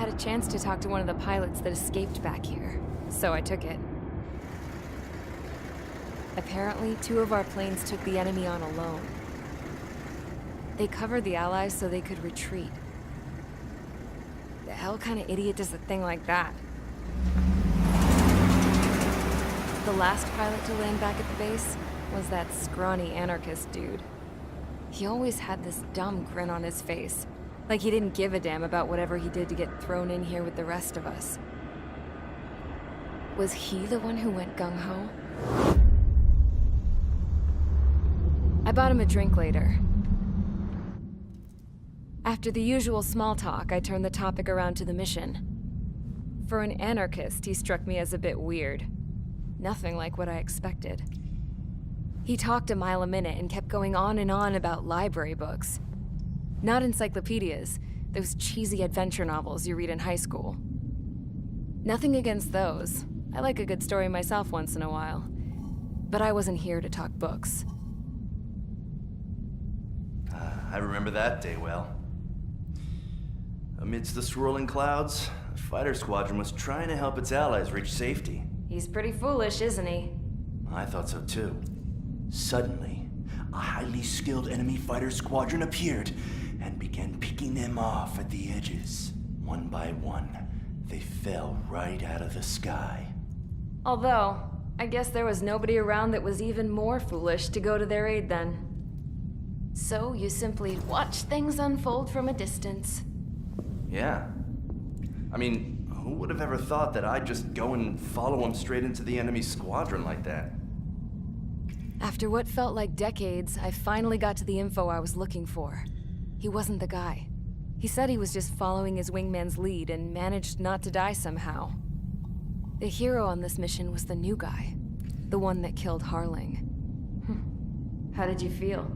had a chance to talk to one of the pilots that escaped back here, so I took it. Apparently, 2 of our planes took the enemy on alone. They covered the Allies so they could retreat. The hell kind of idiot does a thing like that? The last pilot to land back at the base was that scrawny anarchist dude. He always had this dumb grin on his face, like he didn't give a damn about whatever he did to get thrown in here with the rest of us. Was he the one who went gung-ho? I bought him a drink later. After the usual small talk, I turned the topic around to the mission. For an anarchist, he struck me as a bit weird. Nothing like what I expected. He talked a mile a minute and kept going on and on about library books. Not encyclopedias, those cheesy adventure novels you read in high school. Nothing against those. I like a good story myself once in a while. But I wasn't here to talk books. I remember that day well. Amidst the swirling clouds, the fighter squadron was trying to help its allies reach safety. He's pretty foolish, isn't he? I thought so too. Suddenly, a highly skilled enemy fighter squadron appeared and began picking them off at the edges. One by one, they fell right out of the sky. Although, I guess there was nobody around that was even more foolish to go to their aid then. So you simply watch things unfold from a distance. Yeah. I mean, who would have ever thought that I'd just go and follow him straight into the enemy squadron like that? After what felt like decades, I finally got to the info I was looking for. He wasn't the guy. He said he was just following his wingman's lead and managed not to die somehow. The hero on this mission was the new guy. The one that killed Harling. How did you feel?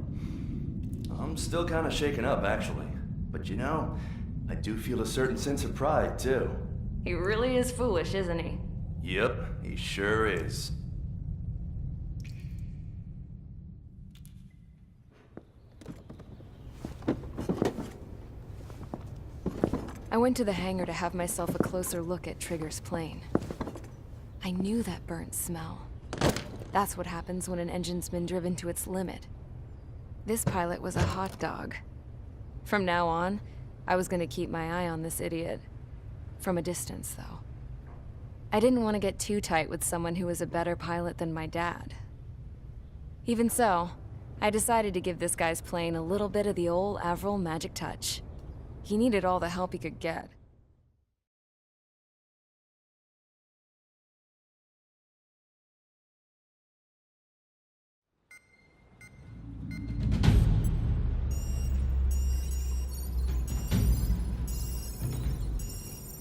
I'm still kind of shaken up, actually. But you know, I do feel a certain sense of pride, too. He really is foolish, isn't he? Yep, he sure is. I went to the hangar to have myself a closer look at Trigger's plane. I knew that burnt smell. That's what happens when an engine's been driven to its limit. This pilot was a hot dog. From now on, I was gonna keep my eye on this idiot. From a distance, though. I didn't want to get too tight with someone who was a better pilot than my dad. Even so, I decided to give this guy's plane a little bit of the old Avril magic touch. He needed all the help he could get.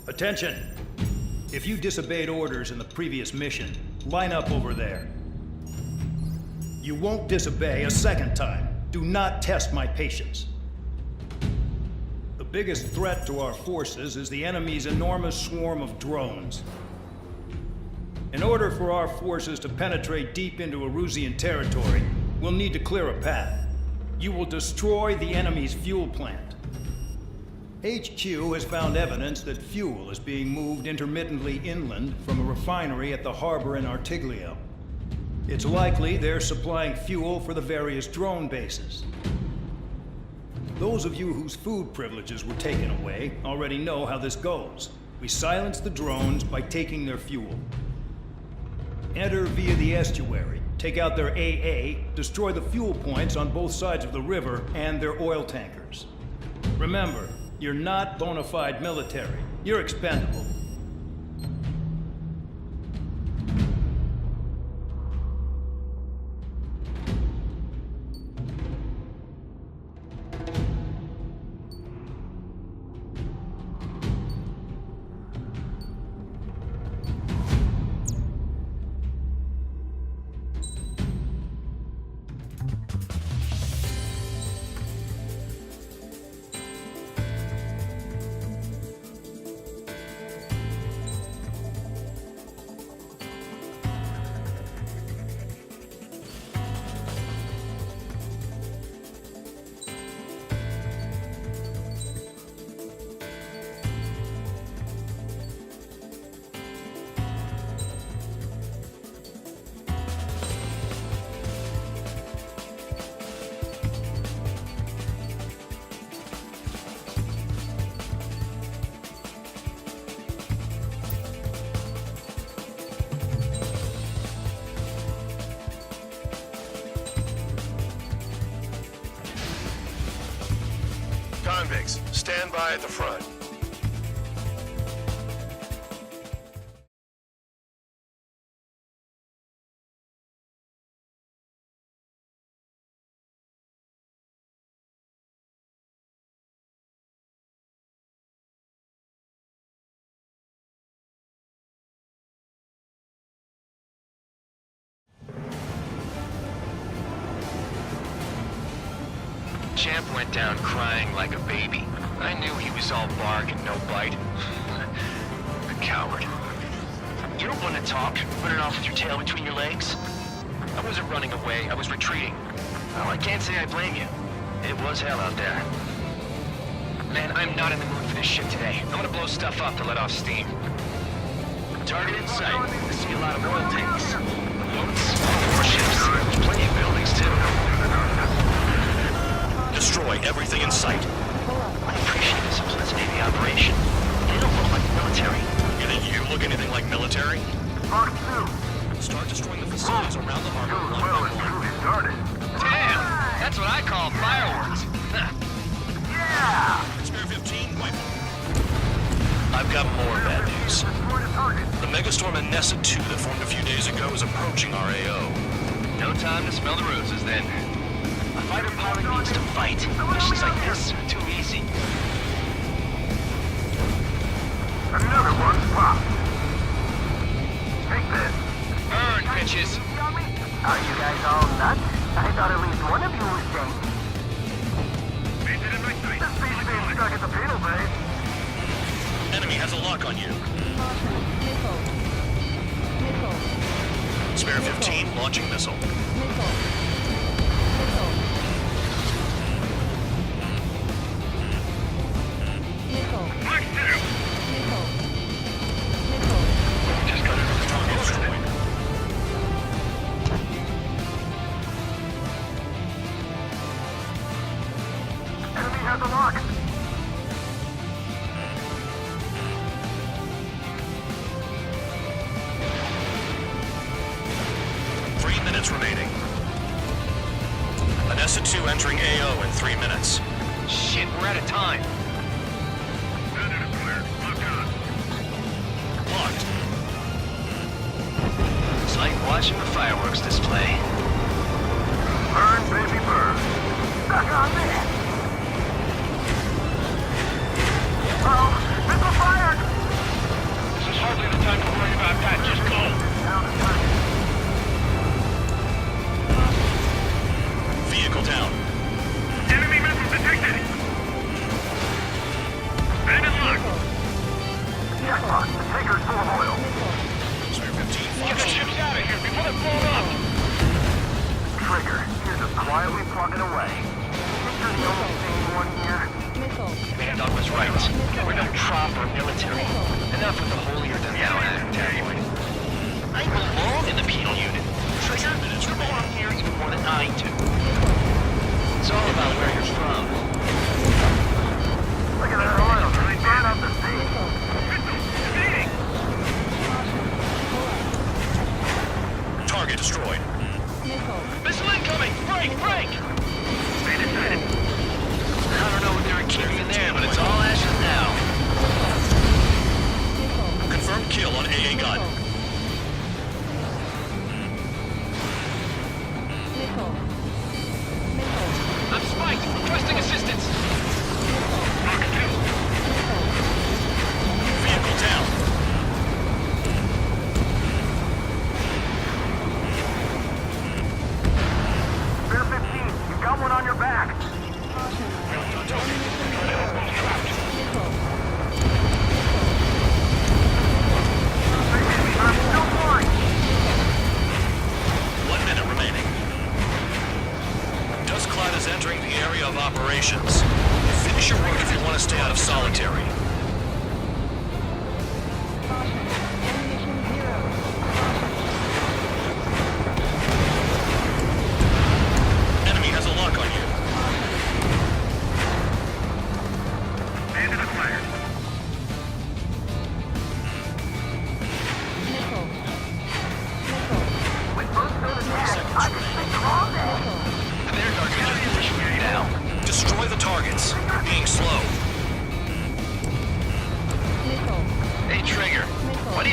Attention! If you disobeyed orders in the previous mission, line up over there. You won't disobey a second time. Do not test my patience. The biggest threat to our forces is the enemy's enormous swarm of drones. In order for our forces to penetrate deep into Erusian territory, we'll need to clear a path. You will destroy the enemy's fuel plant. HQ has found evidence that fuel is being moved intermittently inland from a refinery at the harbor in Artiglio. It's likely they're supplying fuel for the various drone bases. Those of you whose food privileges were taken away already know how this goes. We silence the drones by taking their fuel. Enter via the estuary, take out their AA, destroy the fuel points on both sides of the river and their oil tankers. Remember, you're not bona fide military. You're expendable. stand by at the front. Champ went down crying like a baby. I knew he was all bark and no bite. A coward. You don't want to talk, running off with your tail between your legs? I wasn't running away, I was retreating. Well, I can't say I blame you. It was hell out there. Man, I'm not in the mood for this shit today. I'm gonna blow stuff up to let off steam. Target in sight. I see a lot of oil tanks. Boats, warships, there's plenty of buildings too. Destroy everything in sight. I appreciate this. It's a Navy operation. They don't look like military. You think you look anything like military? Mark 2. Start destroying the facilities around the harbor one Well, by it's one. truly started. Damn! That's what I call fireworks. Yeah! Spare 15, wipe. I've got more bad news. Destroy the target. The megastorm Nessa 2 that formed a few days ago is approaching our AO. No time to smell the roses then. A fighter pilot needs to fight. Missions like this are too easy. Another one's popped. Take this. Burn, bitches! Are you guys all nuts? I thought at least one of you was sane. The speech being stuck at the penal base. Enemy has a lock on you. Spare 15, launching missile. Just got it. Target destroyed. Enemy has a lock. Three minutes remaining. Nessa 2 entering AO in 3 minutes. Shit, we're out of time. Locked. It's like watching a fireworks display. Burn, baby, burn. Stuck on this. Oh, missile fired. This is hardly the time to worry about that. Just go. Down the target. Vehicle down. Enemy missile detected. Man in lock. Jackpot. The tanker's full of oil. Spare 15, Get the launch. ships out of here before they blow up. Trigger. You're just quietly plugging away. You're the only sane one here. Man, Doug was right. We're no proper military. Enough with the holier-than-thou tabloid. I belong in the penal unit. Trigger, you belong here even more than I do. It's all about where you're from. Look at that oil. Really burn up the sea. Target destroyed. Missile incoming! Break! Break! I don't know what they were keeping in there, but it's all ashes now. Confirmed kill on AA gun. I'm spiked! Requesting assistance!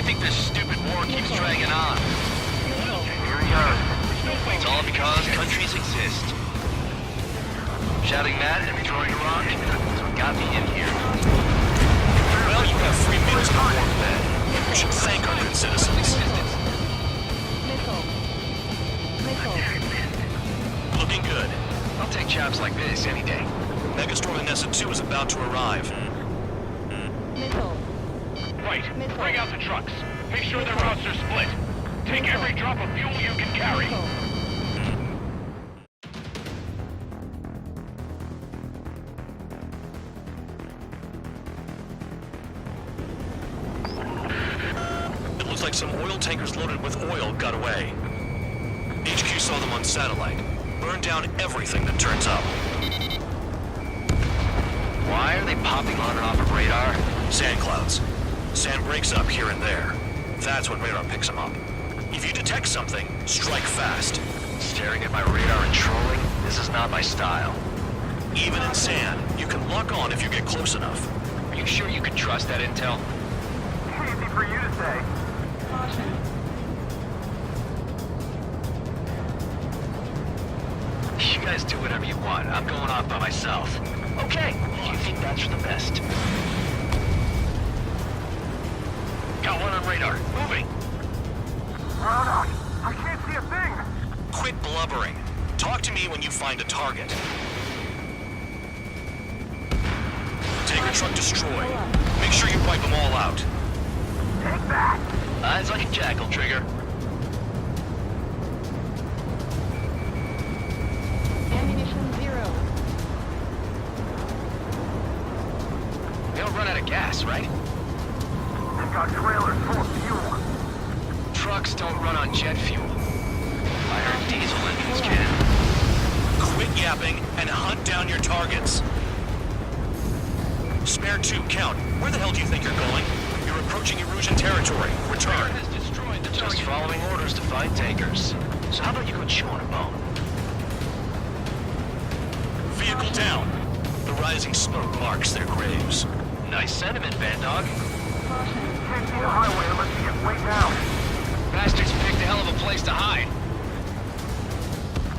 think this stupid war keeps dragging on? Here he goes. It's all because countries exist. Shouting that and throwing a rock is what got me in here. Well, you have 3 minutes to warm bed. You should thank our good citizens. Looking good. I'll take jobs like this any day. Megastorm Nessa 2 is about to arrive. Right. Bring out the trucks. Make sure their routes are split. Take every drop of fuel you can carry. It looks like some oil tankers loaded with oil got away. HQ saw them on satellite. Burned down everything that turns up. Why are they popping on and off of radar? Sand clouds. Sand breaks up here and there. That's when radar picks them up. If you detect something, strike fast. Staring at my radar and trolling? This is not my style. Even in sand, you can lock on if you get close enough. Are you sure you can trust that intel? Easy for you to say. You guys do whatever you want. I'm going off by myself. Okay, if you think that's for the best. Got one on radar. Moving. Roanoke, I can't see a thing. Quit blubbering. Talk to me when you find a target. Tanker truck destroyed. Make sure you wipe them all out. Take that. Eyes like a jackal, Trigger. Ammunition 0. They don't run out of gas, right? They've got trailers full of fuel. Trucks don't run on jet fuel. I heard diesel engines can. Quit yapping and hunt down your targets. Spare 2, count. Where the hell do you think you're going? You're approaching Erusian territory. Return. Just following orders to find tankers. So how about you go chew on a bone? Vehicle down. The rising smoke marks their graves. Nice sentiment, Bandog. Can't see the highway unless you get way down. Bastards picked a hell of a place to hide.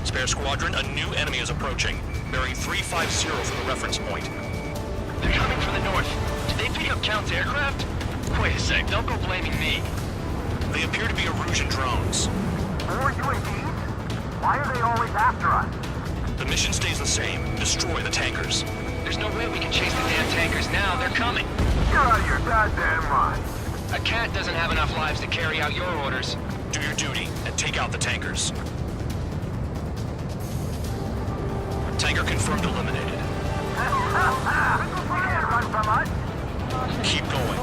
Spare squadron, a new enemy is approaching. Bearing 350 from the reference point. They're coming from the north. Did they pick up Count's aircraft? Wait a sec, don't go blaming me. They appear to be Erusian drones. More UAVs? Why are they always after us? The mission stays the same. Destroy the tankers. There's no way we can chase the damn tankers now. They're coming. You're out of your goddamn mind. A cat doesn't have enough lives to carry out your orders. Do your duty and take out the tankers. Tanker confirmed eliminated. You can't run from us. Keep going.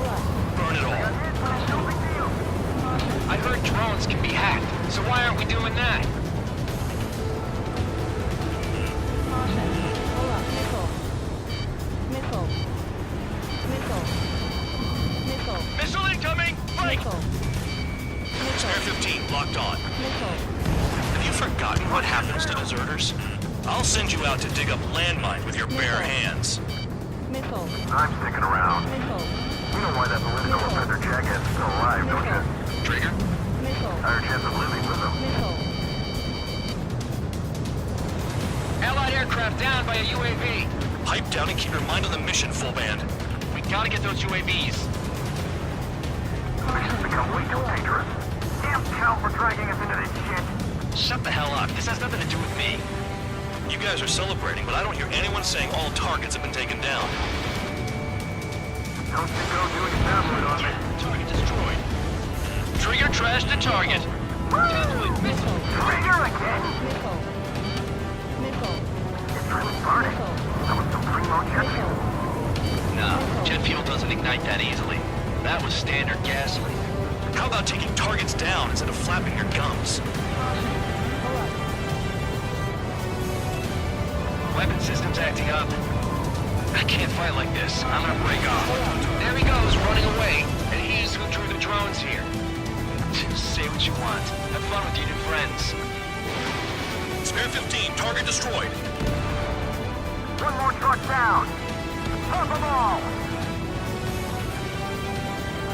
Burn it all. No big deal. I heard drones can be hacked, so why aren't we doing that? Missile incoming! Break! Spare 15, locked on. Have you forgotten what happens to deserters? I'll send you out to dig up landmine with your bare hands. I'm sticking around. You know why that political offender jackass is still alive, don't you? Trigger? Higher chance of living with him. Allied aircraft down by a UAV. Pipe down and keep your mind on the mission, full band. We gotta get those UAVs. This has become way too dangerous. Damn Count for dragging us into this shit. Shut the hell up. This has nothing to do with me. You guys are celebrating, but I don't hear anyone saying all targets have been taken down. Don't you go doing a download on me. Target destroyed. Trigger trashed the target. Trigger again? It's really burning. That was some primo jet fuel. No, jet fuel doesn't ignite that easily. That was standard gasoline. How about taking targets down instead of flapping your gums? Weapon system's acting up. I can't fight like this. I'm gonna break off. There he goes, running away. And he's who drew the drones here. Say what you want. Have fun with your new friends. Spare 15, target destroyed. One more truck down. Pump them all.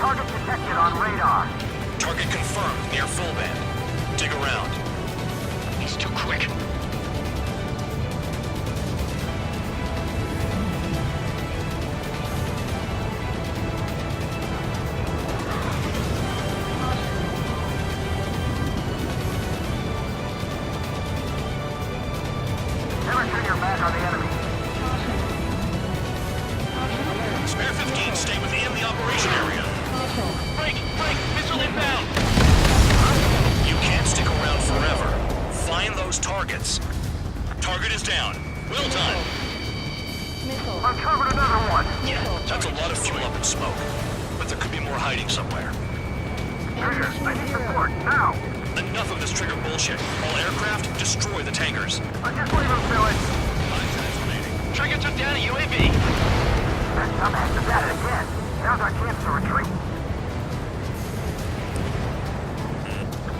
Target detected on radar. Target confirmed near full band. Dig around. He's too quick. Never turn your back on the enemy. Spare 15, stay within the operation area. Break! Missile inbound! You can't stick around forever. Find those targets. Target is down. Well done. Missile. Uncovered another one. Yeah, that's a lot of fuel up in smoke. But there could be more hiding somewhere. Trigger, I need support, now. Enough of this trigger bullshit. All aircraft, destroy the tankers. I'll just leave him to it. Trigger took down a UAV! That dumbass is at it again. Now's our chance to retreat.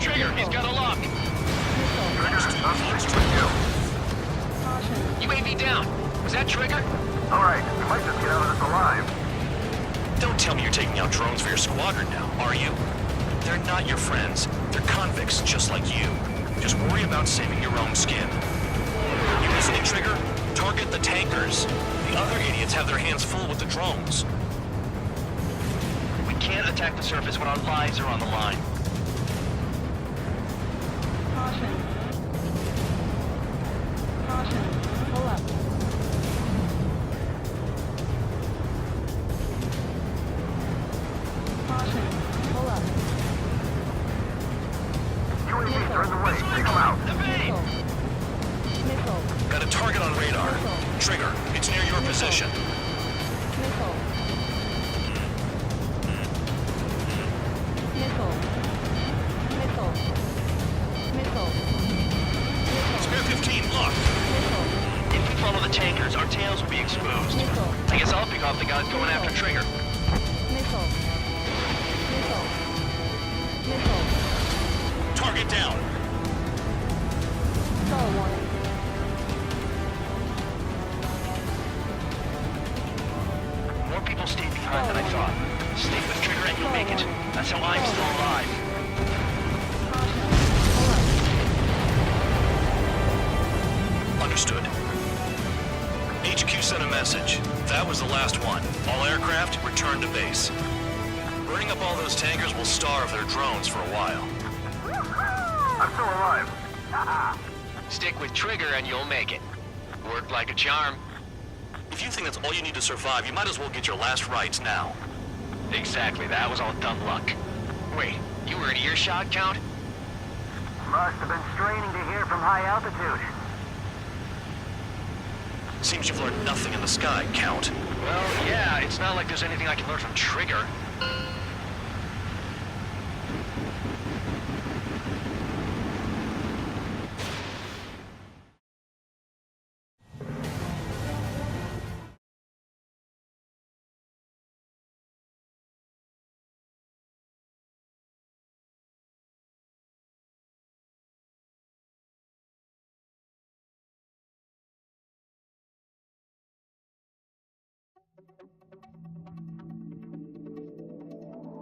Trigger, he's got a lock! Trigger, I'm sticking with you. UAV down! Was that Trigger? Alright, we might just get out of this alive. Don't tell me you're taking out drones for your squadron now, are you? They're not your friends. They're convicts just like you. Just worry about saving your own skin. You listening, Trigger? Target the tankers. The other idiots have their hands full with the drones. We can't attack the surface when our lives are on the line. Caution. Pull up. Caution. Pull up. UAVs are in the way. Take them out. Evade! Missile. Got a target on radar. Trigger, it's near your position. Missile. Missile. Missile. Missile. Spare 15, lock. Missile. If we follow the tankers, our tails will be exposed. Missile. I guess I'll pick off the guys going after Trigger. Missile. Missile. Missile. Target down. Star warning. More people stayed behind than I thought. Stick with Trigger and you'll make it. That's how I'm still alive. Understood. HQ sent a message. That was the last one. All aircraft, return to base. Burning up all those tankers will starve their drones for a while. I'm still alive. Stick with Trigger and you'll make it. Worked like a charm. If you think that's all you need to survive, you might as well get your last rites now. Exactly, that was all dumb luck. Wait, you were in earshot, Count? Must have been straining to hear from high altitude. Seems you've learned nothing in the sky, Count. Well, yeah, it's not like there's anything I can learn from Trigger.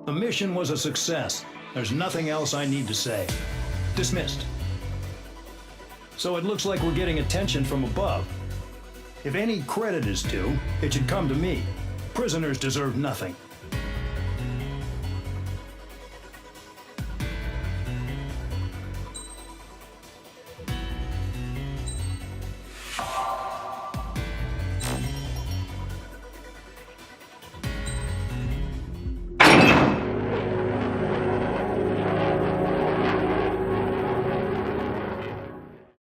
The mission was a success. There's nothing else I need to say. Dismissed. So it looks like we're getting attention from above. If any credit is due, it should come to me. Prisoners deserve nothing.